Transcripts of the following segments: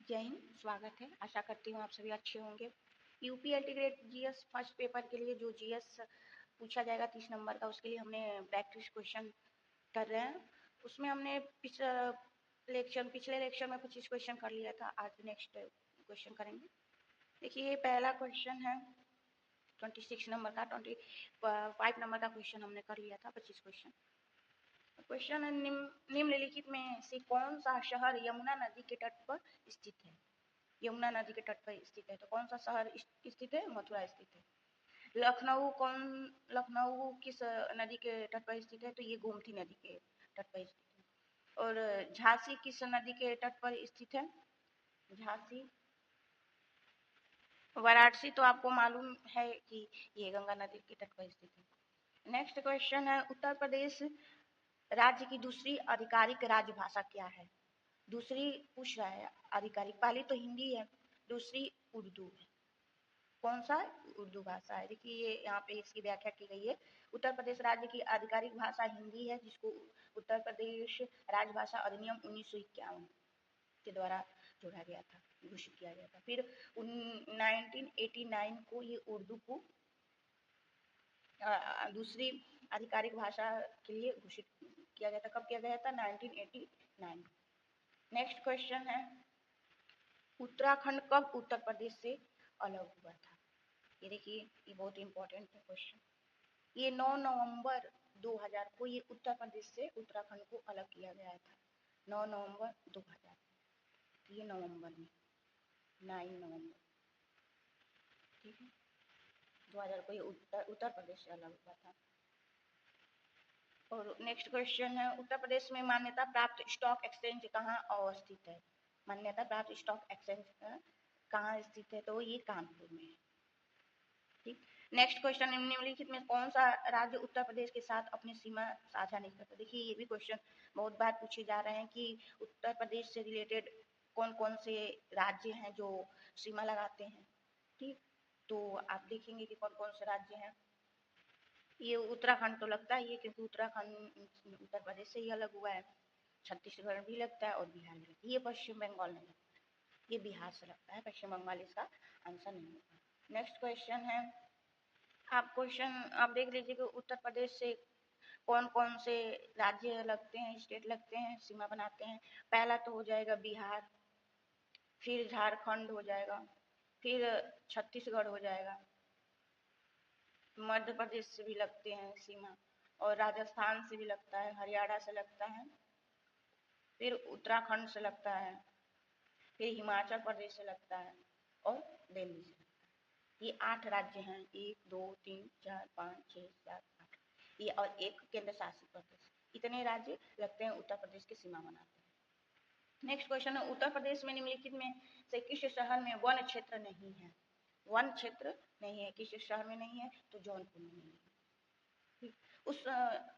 जय हिंद, स्वागत है। आशा करती हूँ आप सभी अच्छे होंगे। UPSC grade GS first paper के लिए जो जीएस पूछा जाएगा 30 नंबर का, उसके लिए हमने प्रैक्टिस क्वेश्चन कर रहे हैं। उसमें हमने पिछले लेक्चर में 25 क्वेश्चन कर लिया था। आज नेक्स्ट क्वेश्चन करेंगे। देखिए, ये पहला क्वेश्चन है 26 नंबर का। 25 नंबर का क्वेश्चन हमने कर लिया था। 25 क्वेश्चन है, निम्नलिखित में से कौन सा शहर यमुना नदी के तट पर स्थित है? यमुना नदी के तट पर स्थित है, तो कौन सा शहर स्थित है? मथुरा स्थित है। लखनऊ किस नदी के तट पर स्थित है? तो ये गोमती नदी के तट पर स्थित है। और झांसी किस नदी के तट पर स्थित है? झांसी। वाराणसी तो आपको मालूम है कि ये गंगा नदी के तट पर स्थित है। नेक्स्ट क्वेश्चन है, उत्तर प्रदेश राज्य की दूसरी आधिकारिक राजभाषा क्या है? दूसरी पूछ रहा है आधिकारिक। पहली तो हिंदी है, दूसरी उर्दू है। कौन सा? उर्दू भाषा है। देखिए, ये यहाँ पे इसकी व्याख्या की गई है। उत्तर प्रदेश राज्य की आधिकारिक भाषा हिंदी है, जिसको उत्तर प्रदेश राजभाषा अधिनियम 1951 के द्वारा जोड़ा गया था, घोषित किया गया था। फिर 1989 को ये उर्दू को दूसरी आधिकारिक भाषा के लिए घोषित किया गया था। कब किया गया था? 1989। नेक्स्ट क्वेश्चन है, उत्तराखंड कब उत्तर प्रदेश से अलग हुआ था? ये देखिए, ये बहुत इंपॉर्टेंट है क्वेश्चन। ये 9 नवंबर 2000 को ये उत्तर प्रदेश से उत्तराखंड को अलग किया गया था। 9 नवंबर 2000, ये नवंबर में 9 नवंबर, ठीक है, 2000 को ये उत्तर प्रदेश से अलग हुआ था। और नेक्स्ट क्वेश्चन है, उत्तर प्रदेश में मान्यता प्राप्त स्टॉक एक्सचेंज कहाँ अवस्थित है? मान्यता प्राप्त स्टॉक एक्सचेंज कहाँ स्थित है? तो ये कानपुर में है। ठीक। नेक्स्ट क्वेश्चन, निम्नलिखित में कौन सा राज्य उत्तर प्रदेश के साथ अपनी सीमा साझा नहीं करता? देखिए, ये भी क्वेश्चन बहुत बार पूछे जा रहे हैं कि उत्तर प्रदेश से रिलेटेड कौन कौन से राज्य हैं जो सीमा लगाते हैं। ठीक, तो आप देखेंगे कि कौन कौन से राज्य हैं। ये उत्तराखंड तो लगता ही है, क्योंकि उत्तराखंड उत्तर प्रदेश से ही अलग हुआ है। छत्तीसगढ़ भी लगता है और बिहार भी लगता है। ये पश्चिम बंगाल नहीं लगता है, ये बिहार से लगता है। पश्चिम बंगाल इसका आंसर नहीं होगा। नेक्स्ट क्वेश्चन है, आप देख लीजिए कि उत्तर प्रदेश से कौन कौन से राज्य लगते हैं, स्टेट लगते हैं, सीमा बनाते हैं। पहला तो हो जाएगा बिहार, फिर झारखंड हो जाएगा, फिर छत्तीसगढ़ हो जाएगा, मध्य प्रदेश से भी लगते हैं सीमा, और राजस्थान से भी लगता है, हरियाणा से लगता है, फिर उत्तराखंड से लगता है, फिर हिमाचल प्रदेश से लगता है, और दिल्ली से। ये 8 राज्य हैं। 1 2 3 4 5 6 7 8, ये और एक केंद्र शासित प्रदेश। इतने राज्य लगते हैं, उत्तर प्रदेश की सीमा बनाते हैं। नेक्स्ट क्वेश्चन है, उत्तर प्रदेश में निम्नलिखित में से किस शहर में वन क्षेत्र नहीं है? वन क्षेत्र नहीं है, किस शहर में नहीं है? तो जौनपुर में नहीं है।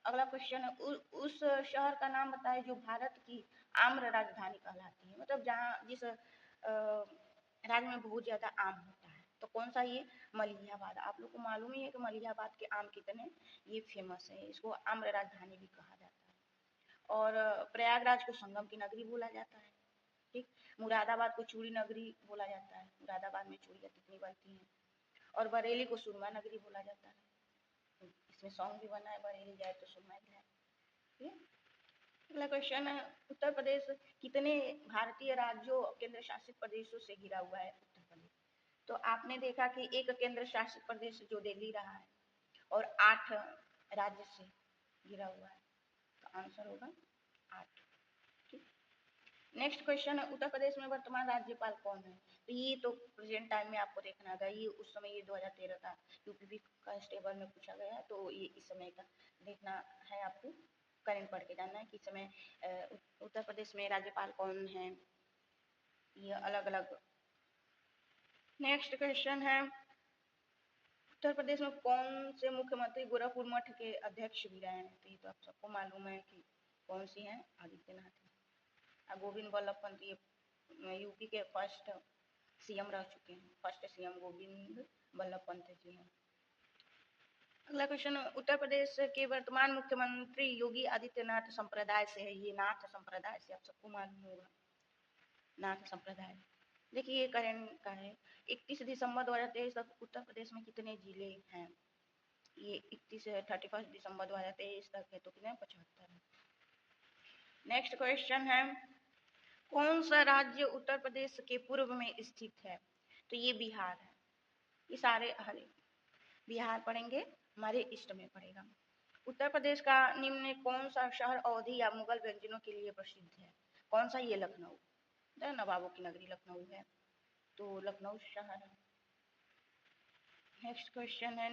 अगला क्वेश्चन है, उस शहर का नाम बताए जो भारत की आम्र राजधानी कहलाती है। मतलब जहाँ जिस राज्य में बहुत ज्यादा आम होता है। तो कौन सा? ये मलिहाबाद। आप लोग को मालूम ही है कि मलिहाबाद के आम कितने ये फेमस है। इसको आम्र राजधानी भी कहा जाता है। और प्रयागराज को संगम की नगरी बोला जाता है। ठीक। मुरादाबाद को चूड़ी नगरी बोला जाता है, मुरादाबाद में चूड़ियाँ कितनी बनती हैं। और बरेली को सुरमा नगरी बोला जाता है। इसमें सॉन्ग भी बना है, बरेली जाए तो सुरमा जाए। ठीक है। अगला क्वेश्चन है, उत्तर प्रदेश कितने भारतीय राज्यों केंद्र शासित प्रदेशों से घिरा हुआ है? उत्तर प्रदेश तो आपने देखा कि एक केंद्र शासित प्रदेश जो दिल्ली रहा है, और 8 राज्य से घिरा हुआ है। तो आंसर होगा 8। ठीक। नेक्स्ट क्वेश्चन है, उत्तर प्रदेश में वर्तमान राज्यपाल कौन है? तो ये तो प्रेजेंट टाइम में आपको देखना होगा। ये उस समय ये 2013 का यूपी कांस्टेबल में पूछा गया है, तो ये इस समय का देखना है आपको। करंट पढ़ के जानना है कि इस समय उत्तर प्रदेश में राज्यपाल कौन है, ये अलग अलग। नेक्स्ट क्वेश्चन है, उत्तर प्रदेश में कौन से मुख्यमंत्री गोरखपुर मठ के अध्यक्ष भी रहे हैं? तो ये तो आप सबको मालूम है कि कौन सी हैं? आदित्यनाथ। गोविंद वल्लभ पंत ये यूपी के फर्स्ट सीएम रह चुके हैं। फर्स्ट सीएम गोविंद वल्लभ पंत जी हैं। अगला क्वेश्चन, उत्तर प्रदेश के वर्तमान मुख्यमंत्री योगी आदित्यनाथ संप्रदाय से है। ये नाथ संप्रदाय से, आप सबको मालूम होगा, नाथ संप्रदाय। देखिए ये करंट का है। 31 दिसंबर 2023 तक उत्तर प्रदेश में कितने जिले हैं? ये 31 दिसंबर 2023 तक है, तो कितने 75 है। नेक्स्ट क्वेश्चन है, कौन सा राज्य उत्तर प्रदेश के पूर्व में स्थित है? तो ये बिहार है। ये सारे हरे बिहार पढ़ेंगे, हमारे ईस्ट में पड़ेगा। उत्तर प्रदेश का निम्न में कौन सा शहर अवधी या मुगल व्यंजनों के लिए प्रसिद्ध है? कौन सा? ये लखनऊ, नवाबों की नगरी लखनऊ है, तो लखनऊ शहर है। नेक्स्ट क्वेश्चन है,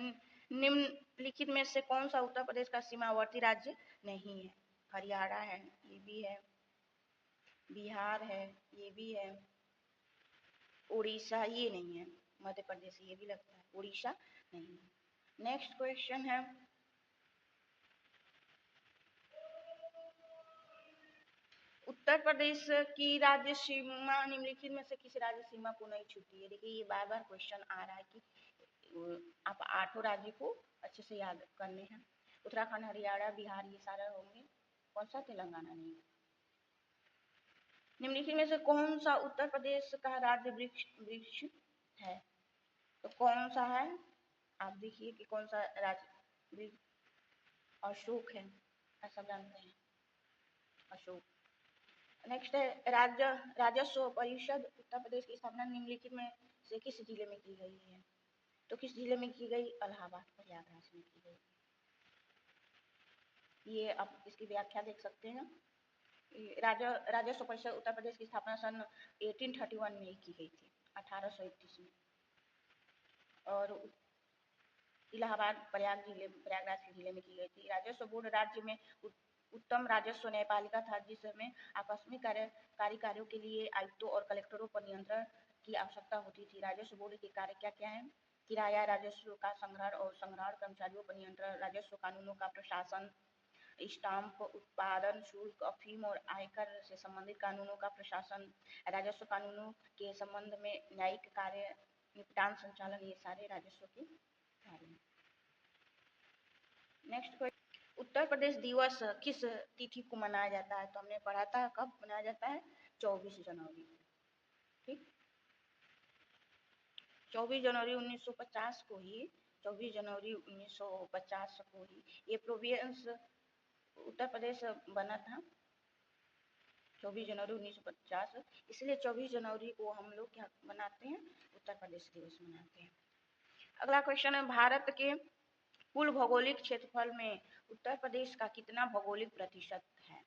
निम्नलिखित में से कौन सा उत्तर प्रदेश का सीमावर्ती राज्य नहीं है? हरियाणा है, ये भी है, बिहार है, ये भी है, उड़ीसा ये नहीं है, मध्य प्रदेश ये भी लगता है, उड़ीसा नहीं है। नेक्स्ट क्वेश्चन है, उत्तर प्रदेश की राज्य सीमा निम्नलिखित में से किस राज्य सीमा को नहीं छूती है? देखिए ये बार बार क्वेश्चन आ रहा है कि आप 8 राज्य को अच्छे से याद करने हैं। उत्तराखंड, हरियाणा, बिहार ये सारे होंगे, कौन सा? तेलंगाना नहीं। निम्नलिखित में से कौन सा उत्तर प्रदेश का राज्य वृक्ष है? तो कौन सा है? आप देखिए कि कौन सा राज्य वृक्ष? अशोक है, ऐसा जानते हैं, अशोक। नेक्स्ट है, राजस्व परिषद उत्तर प्रदेश की स्थापना निम्नलिखित में से किस जिले में की गई है? तो किस जिले में की गई? इलाहाबाद, प्रयागराज में की गई। ये आप इसकी व्याख्या देख सकते हैं। राजस्व परिषद उत्तर प्रदेश की स्थापना सन 1831 में की गई थी, 1831 में। और इलाहाबाद प्रयागराज के जिले में की गई थी। राजस्व बोर्ड राज्य में उत्तम राजस्व न्यायपालिका था, जिसमें आकस्मिक कार्यकारी कार्यों के लिए आयुक्तों और कलेक्टरों पर नियंत्रण की आवश्यकता होती थी। राजस्व बोर्ड के कार्य क्या क्या है? किराया राजस्व का संग्रहण और संग्रहण, कर्मचारियों पर नियंत्रण, राजस्व कानूनों का प्रशासन, स्टाम्प उत्पादन शुल्क, अफीम और आयकर से संबंधित कानूनों का प्रशासन, राजस्व कानूनों के संबंध में न्यायिक कार्य निपटान संचालन, ये सारे राजस्व के कार्य। नेक्स्ट क्वेश्चन, उत्तर प्रदेश दिवस किस तिथि को मनाया जाता है? तो हमने पढ़ा था, कब मनाया जाता है? 24 जनवरी। ठीक, 24 जनवरी 1950 को ही, 24 जनवरी 1950 को ही ये प्रोविंस उत्तर प्रदेश बना था, 24 जनवरी 1950। इसलिए 24 जनवरी को हम लोग क्या मनाते हैं? उत्तर प्रदेश दिवस मनाते हैं। अगला क्वेश्चन है, भारत के कुल भौगोलिक क्षेत्रफल में उत्तर प्रदेश का कितना भौगोलिक प्रतिशत है?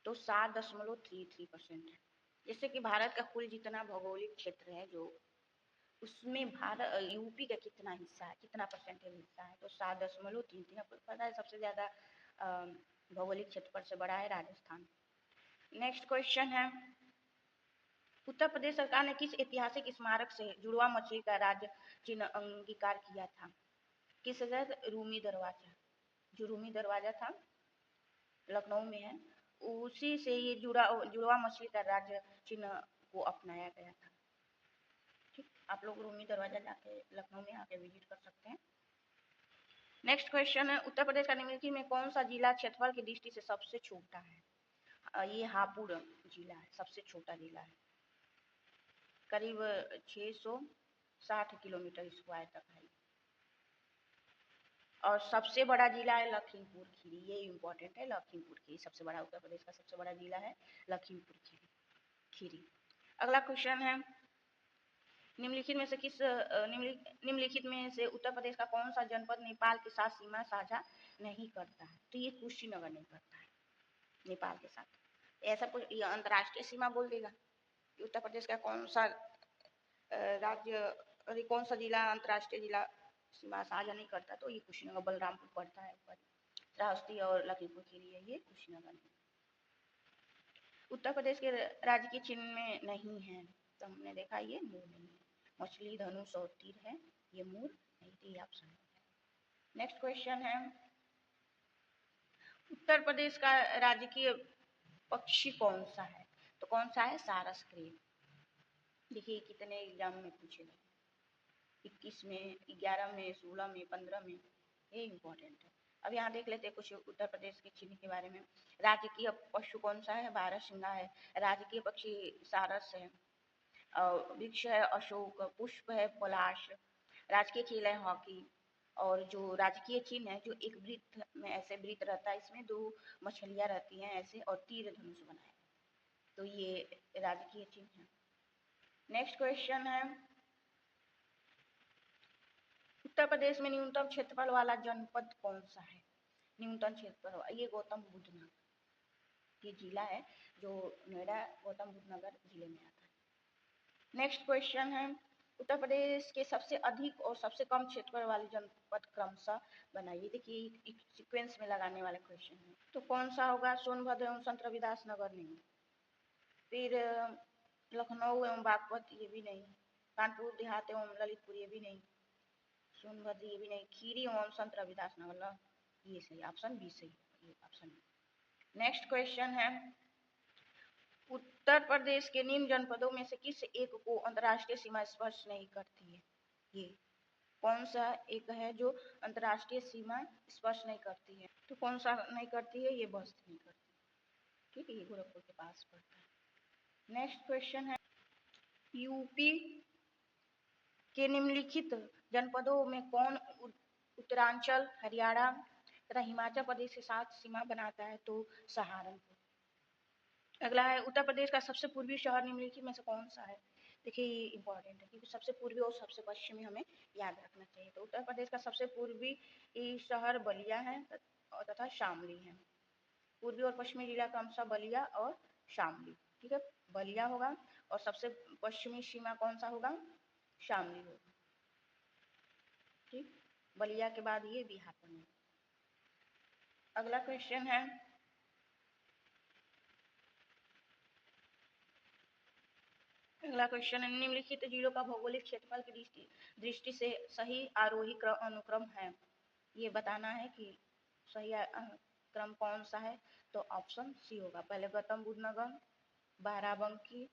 तो 7.33% है। जैसे कि भारत का कुल जितना भौगोलिक क्षेत्र है, जो उसमें भारत यूपी का कितना हिस्सा है, कितना परसेंटेज हिस्सा है? तो 7.33। आपको पता है सबसे ज्यादा भौगोलिक क्षेत्रफल से बड़ा है राजस्थान। नेक्स्ट क्वेश्चन है, उत्तर प्रदेश सरकार ने किस ऐतिहासिक स्मारक से जुड़वा मछली का राज्य चिन्ह अंगीकार किया था? किस जगह? रूमी दरवाजा, जो रूमी दरवाजा था लखनऊ में है, उसी से ये जुड़वा मछली का राज्य चिन्ह को अपनाया गया था। ठीक, आप लोग रूमी दरवाजा जाके लखनऊ में आके विजिट कर सकते हैं। नेक्स्ट क्वेश्चन है, उत्तर प्रदेश का निम्नलिखित में कौन सा जिला क्षेत्रफल की दृष्टि से सबसे छोटा है? ये हापुड़ जिला है, सबसे छोटा जिला है, करीब 660 किलोमीटर स्क्वायर तक है। और सबसे बड़ा जिला है लखीमपुर खीरी, ये इम्पोर्टेंट है, लखीमपुर खीरी सबसे बड़ा, उत्तर प्रदेश का सबसे बड़ा जिला है लखीमपुर खीरी। अगला क्वेश्चन है, निम्नलिखित में से निम्नलिखित में से उत्तर प्रदेश का कौन सा जनपद नेपाल के साथ सीमा साझा नहीं करता है? तो ये कुशीनगर नहीं करता है नेपाल के साथ। ऐसा कुछ ये अंतर्राष्ट्रीय सीमा बोल देगा कि उत्तर प्रदेश का कौन सा राज्य, कौन सा जिला अंतर्राष्ट्रीय जिला सीमा साझा नहीं करता? तो ये कुशीनगर, बलरामपुर पड़ता है ऊपर, श्रावस्ती और लखीमपुर खीरी है, ये कुशीनगर है। उत्तर प्रदेश के राज्य के चिन्ह में नहीं है, तो हमने देखा ये मोर नहीं है, मछली, धनुष और तीर है, ये मोर नहीं थी, ऑप्शन है। नेक्स्ट क्वेश्चन है, उत्तर प्रदेश का राजकीय पक्षी कौन सा है? तो कौन सा है? सारस क्रेव। देखिए कितने एग्जाम में पूछे गए, 21 में, 11 में, 16 में, 15 में, ये इम्पोर्टेंट है। अब यहाँ देख लेते हैं कुछ उत्तर प्रदेश के चिन्ह के बारे में। राजकीय पशु कौन सा है? बारहसिंगा है। राजकीय पक्षी सारस है। वृक्ष है अशोक, पुष्प है पलाश, राजकीय खेल है हॉकी, और जो राजकीय चिन्ह है जो एक वृत्त में ऐसे वृत्त रहता है, इसमें 2 मछलियां रहती हैं ऐसे और तीर धनुष बनाए, तो ये राजकीय चिन्ह है। नेक्स्ट क्वेश्चन है, उत्तर प्रदेश में न्यूनतम क्षेत्रफल वाला जनपद कौन सा है? न्यूनतम क्षेत्रफल, ये गौतम बुद्ध नगर, ये जिला है जो नोएडा गौतम बुद्ध नगर जिले में आता है। नेक्स्ट क्वेश्चन है, उत्तर प्रदेश के सबसे अधिक और सबसे कम क्षेत्रफल वाले जनपद क्रमशः बनाइए। देखिए एक सीक्वेंस में लगाने वाले क्वेश्चन है, तो कौन सा होगा? सोनभद्र एवं संत रविदास नगर नहीं, फिर लखनऊ एवं बागपत ये भी नहीं, कानपुर देहात एवं ललितपुर ये भी नहीं, सोनभद्र ये भी नहीं, खीरी एवं संत रविदास नगर ये सही, ऑप्शन बी सही, ये ऑप्शन बी। नेक्स्ट क्वेश्चन है, उत्तर प्रदेश के निम्न जनपदों में से किस एक को अंतर्राष्ट्रीय सीमा स्पर्श नहीं करती है? ये कौन सा एक है जो अंतर्राष्ट्रीय सीमा स्पर्श नहीं करती है? तो कौन सा नहीं करती है? ये बस्ती नहीं करती, ठीक है, ये गोरखपुर के पास पड़ता है। नेक्स्ट क्वेश्चन है, यूपी के निम्नलिखित जनपदों में कौन उत्तरांचल, हरियाणा तथा हिमाचल प्रदेश के साथ सीमा बनाता है? तो सहारनपुर। अगला है, उत्तर प्रदेश का सबसे पूर्वी शहर निम्नलिखित में से कौन सा है? देखिए ये इंपॉर्टेंट है क्योंकि सबसे पूर्वी और सबसे पश्चिमी हमें याद रखना चाहिए। तो उत्तर प्रदेश का सबसे पूर्वी शहर बलिया है तथा शामली है। पूर्वी और पश्चिमी जिला क्रमशः बलिया और शामली, ठीक है, बलिया होगा और सबसे पश्चिमी सीमा कौन सा होगा? शामली होगा, ठीक, बलिया के बाद ये बिहार में। अगला क्वेश्चन है, अगला क्वेश्चन है, निम्नलिखित जिलों का भौगोलिक क्षेत्रफल की दृष्टि से सही आरोही अनुक्रम है, ये बताना है कि सही क्रम कौन सा है? तो ऑप्शन सी होगा, पहले गौतम बुद्ध नगर, बाराबंकी,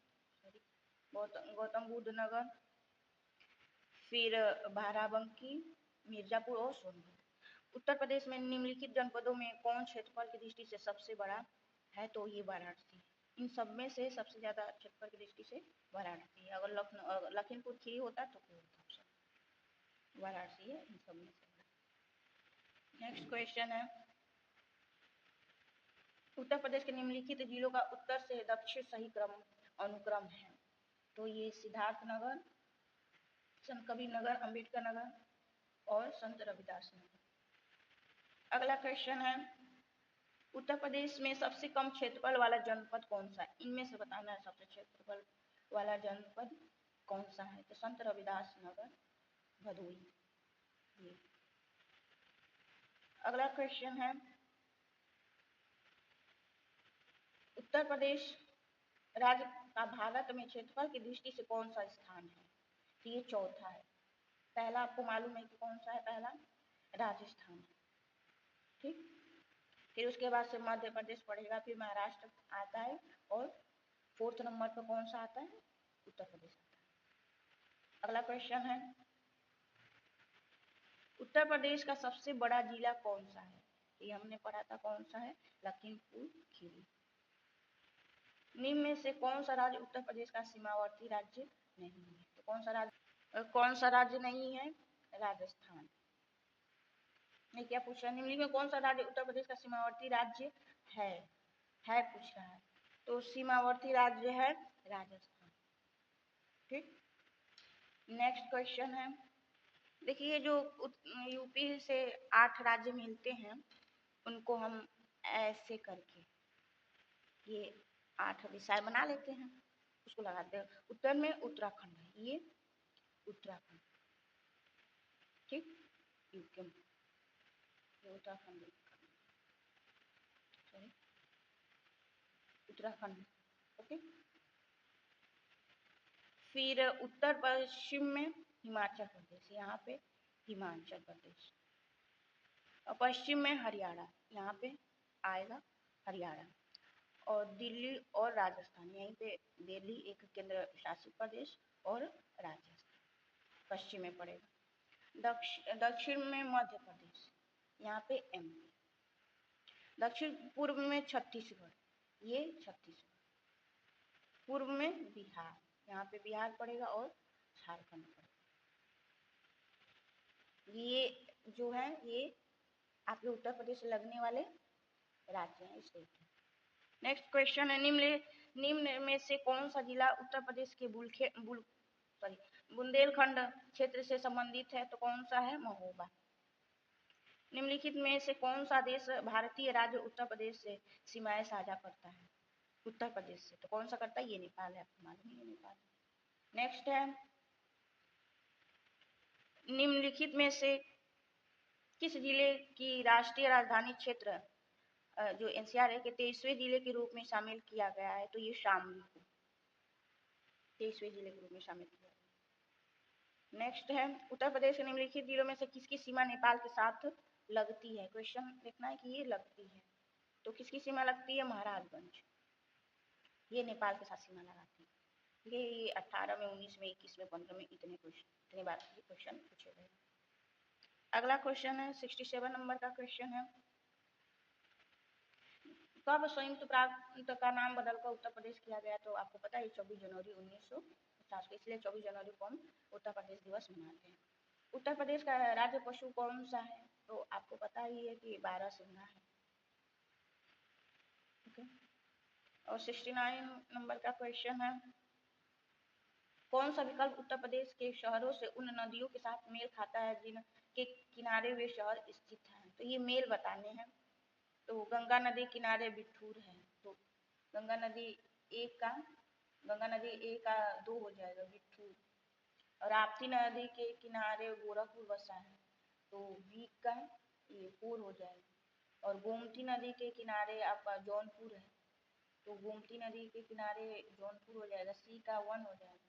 गौतम बुद्ध नगर, फिर बाराबंकी, मिर्जापुर और सोनभद्र। उत्तर प्रदेश में निम्नलिखित जनपदों में कौन क्षेत्रफल की दृष्टि से सबसे बड़ा है? तो ये वाराणसी, इन सब में से सबसे ज्यादा क्षेत्रफल की दृष्टि से वाराणसी है। अगर लखीमपुर खीरी होता तो कोई होता ऑप्शन, वाराणसी है इन सब में से। नेक्स्ट क्वेश्चन है, उत्तर प्रदेश के निम्नलिखित जिलों का उत्तर से दक्षिण सही क्रम अनुक्रम है? तो ये सिद्धार्थ नगर, संत कबीर नगर, अम्बेडकर नगर और संत रविदास नगर। अगला क्वेश्चन है, उत्तर प्रदेश में सबसे कम क्षेत्रफल वाला जनपद कौन सा है? इनमें से बताना है सबसे क्षेत्रफल वाला जनपद कौन सा है? तो संत रविदास नगर, भदोही। अगला क्वेश्चन है, उत्तर प्रदेश राज्य का भारत में क्षेत्रफल की दृष्टि से कौन सा स्थान है? तो ये चौथा है। पहला आपको मालूम है कि कौन सा है? पहला राजस्थान, ठीक, फिर उसके बाद से मध्य प्रदेश पड़ेगा, फिर महाराष्ट्र आता है और 4th नंबर पर कौन सा आता है? उत्तर प्रदेश आता है। अगला क्वेश्चन है, उत्तर प्रदेश का सबसे बड़ा जिला कौन सा है? ये हमने पढ़ा था, कौन सा है? लखीमपुर खीरी। निम्न में से कौन सा राज्य उत्तर प्रदेश का सीमावर्ती राज्य नहीं है? तो कौन सा राज्य नहीं है? राजस्थान। ये क्या पूछ रहा है? निम्न में कौन सा राज्य उत्तर प्रदेश का सीमावर्ती राज्य है पूछ रहा है, तो सीमावर्ती राज्य है राजस्थान, ठीक। नेक्स्ट क्वेश्चन है, देखिए जो यूपी से 8 राज्य मिलते हैं उनको हम ऐसे करके ये 8 विषय बना लेते हैं, उसको लगाते हैं। उत्तर में उत्तराखंड है, ये उत्तराखंड, ठीक, यूपी में उत्तराखंड, सॉरी उत्तराखंड, ओके। फिर उत्तर पश्चिम में हिमाचल प्रदेश, यहाँ पे हिमाचल प्रदेश, और पश्चिम में हरियाणा, यहाँ पे आएगा हरियाणा, और दिल्ली और राजस्थान, यहीं पे दिल्ली एक केंद्र शासित प्रदेश और राजस्थान पश्चिम में पड़ेगा। दक्षिण में मध्य प्रदेश, यहाँ पे एमपी, दक्षिण पूर्व में छत्तीसगढ़, ये छत्तीसगढ़, पूर्व में बिहार, यहाँ पे बिहार पड़ेगा और झारखंड पड़ेगा। ये जो है ये आपके उत्तर प्रदेश से लगने वाले राज्य हैं, स्टेट है। नेक्स्ट क्वेश्चन है, निम्न में से कौन सा जिला उत्तर प्रदेश के बुंदेलखंड क्षेत्र से संबंधित है? तो कौन सा है? महोबा। निम्नलिखित में से कौन सा देश भारतीय राज्य उत्तर प्रदेश से सीमाएं साझा करता है? उत्तर प्रदेश से तो कौन सा करता है? ये नेपाल है, आपको मालूम है, नेपाल। नेक्स्ट है, निम्नलिखित में से किस जिले की राष्ट्रीय राजधानी क्षेत्र जो एनसीआर है के 23वें जिले के रूप में शामिल किया गया है? तो ये शामली को 23वें जिले के रूप में शामिल किया गया। नेक्स्ट है, उत्तर प्रदेश के निम्नलिखित जिलों में से किसकी सीमा नेपाल के साथ लगती है? क्वेश्चन देखना है कि ये लगती है, तो किसकी सीमा लगती है? महाराजगंज, ये नेपाल के साथ सीमा लगाती है। ये 18 में, 19 में, 21 में, 15 में इतने बार ये क्वेश्चन पूछे गए। अगला क्वेश्चन है 67 नंबर का क्वेश्चन है, कब संयुक्त प्रांत का नाम बदलकर उत्तर प्रदेश किया गया? तो आपको पता है 24 जनवरी 1950 को, इसलिए 24 जनवरी को हम उत्तर प्रदेश दिवस मनाते हैं। उत्तर प्रदेश का राज्य पशु कौन सा है? तो आपको पता ही है कि बारहसिंगा है। ओके। और 69 नंबर का क्वेश्चन है, कौन सा विकल्प उत्तर प्रदेश के शहरों से उन नदियों के साथ मेल खाता है जिनके किनारे वे शहर स्थित हैं? तो ये मेल बताने हैं। तो गंगा नदी किनारे बिठूर है, तो गंगा नदी ए का 2 हो जाएगा बिठूर। और राप्ती नदी के किनारे गोरखपुर बसा है, तो बी का ये 4 हो जाएगा। और गोमती नदी के किनारे आपका जौनपुर है, तो गोमती नदी के किनारे जौनपुर हो जाएगा, सी का 1 हो जाएगा।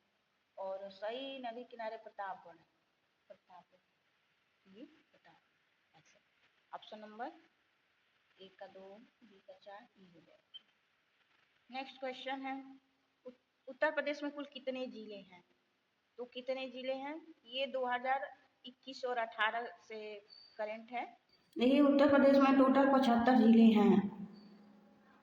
और सही नदी किनारे प्रतापगढ़ है, प्रतापगढ़, ये प्रताप। अच्छा, ऑप्शन नंबर ए का 2, बी का 4, ई हो जाएगा। नेक्स्ट क्वेश्चन है, उत्तर प्रदेश में कुल कितने जिले हैं? तो कितने जिले हैं? ये 2021 और 18 से करेंट है। देखिए उत्तर प्रदेश में टोटल 75 जिले हैं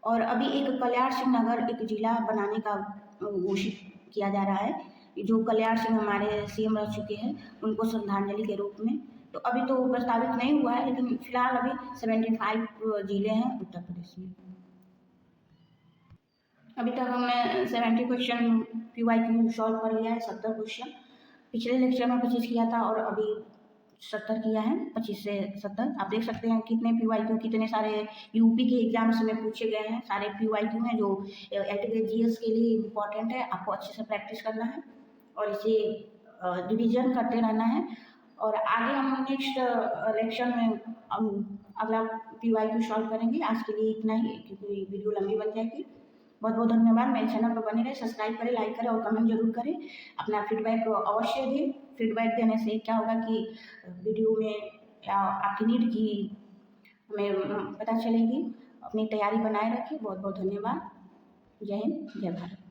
और अभी एक कल्याण सिंह नगर एक जिला बनाने का घोषित किया जा रहा है। जो कल्याण सिंह हमारे सीएम रह चुके हैं, उनको श्रद्धांजलि के रूप में। तो अभी तो प्रस्तावित नहीं हुआ है, लेकिन फिलहाल अभी 75 जिले हैं उत्तर प्रदेश में। अभी तक हमने 70 क्वेश्चन PYQ सॉल्व कर लिया है, 70 क्वेश्चन। पिछले लेक्चर में 25 किया था और अभी 70 किया है, 25 से 70। आप देख सकते हैं कितने PYQ, कितने सारे यूपी के एग्जाम्स में पूछे गए हैं। सारे PYQ हैं जो GS के लिए इम्पोर्टेंट है, आपको अच्छे से प्रैक्टिस करना है और इसे रिविजन करते रहना है। और आगे हम नेक्स्ट लेक्चर में अगला PYQ सॉल्व करेंगे। आज के लिए इतना ही, क्योंकि वीडियो लंबी बन जाएगी। बहुत बहुत धन्यवाद। मेरे चैनल पर बने रहे, सब्सक्राइब करें, लाइक करें और कमेंट जरूर करें। अपना फीडबैक अवश्य दें। फीडबैक देने से क्या होगा कि वीडियो में आपकी नीड की हमें पता चलेगी। अपनी तैयारी बनाए रखें। बहुत बहुत धन्यवाद। जय हिंद, जय भारत।